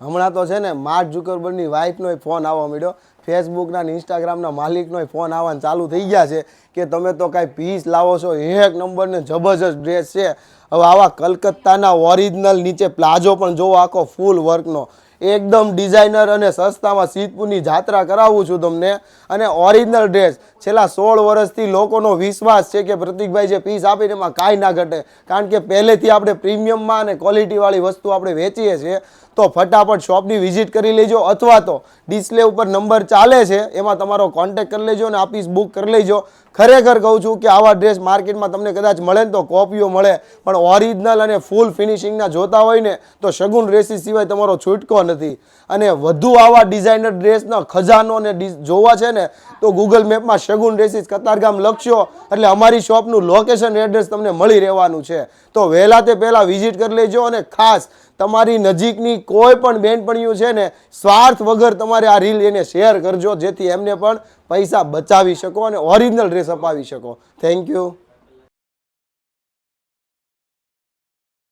હમણાં તો છે ને માર્ક ઝુકરબર્ગની વાઇફનો ફોન આવવા મળ્યો, ફેસબુકના ને ઇન્સ્ટાગ્રામના માલિકનો ફોન આવવાનું ચાલુ થઈ ગયા છે કે તમે તો કાંઈ પીસ લાવો છો, એક નંબરને જબરજસ્ત ડ્રેસ છે. હવે આવા કલકત્તાના ઓરિજિનલ નીચે પ્લાઝો પણ જોવો, આખો ફૂલ વર્કનો, એકદમ ડિઝાઇનર અને સસ્તામાં સિદ્ધપુરની જાત્રા કરાવું છું તમને. અને ઓરિજિનલ ડ્રેસ છેલ્લા 16 વર્ષથી લોકોનો વિશ્વાસ છે કે પ્રતિકભાઈ જે પીસ આપીને એમાં કાંઈ ના ઘટે, કારણ કે પહેલેથી આપણે પ્રીમિયમમાં અને ક્વોલિટીવાળી વસ્તુ આપણે વેચીએ છીએ. તો ફટાફટ શોપની વિઝિટ કરી લેજો, અથવા તો ડિસ્પ્લે ઉપર નંબર ચાલે છે એમાં તમારો કોન્ટેક્ટ કરી લેજો અને આ પીસ બુક કરી લેજો. ખરેખર કહું છું કે આવા ડ્રેસ માર્કેટમાં તમને કદાચ મળે ને તો કોપીઓ મળે, પણ ઓરિજિનલ અને ફૂલ ફિનિશિંગના જોતા હોય ને તો શગુન ડ્રેસીસ સિવાય તમારો છૂટકો નથી. અને વધુ આવા ડિઝાઇનર ડ્રેસનો ખજાનો અને જોવા છે ને તો ગૂગલ મેપમાં શગુન ડ્રેસીસ કતારગામ લખશો એટલે અમારી શોપનું લોકેશન એડ્રેસ તમને મળી રહેવાનું છે. તો વહેલા તે પહેલાં વિઝિટ કરી લેજો. અને ખાસ તમારી નજીકની કોઈ પણ બેનપણીઓ છે ને સ્વાર્થ વગર તમારે આ રીલ એને શેર કરજો, જેથી એમને પણ પૈસા બચાવી શકો અને ઓરિજિનલ ડ્રેસ અપાવી શકો. Thank you.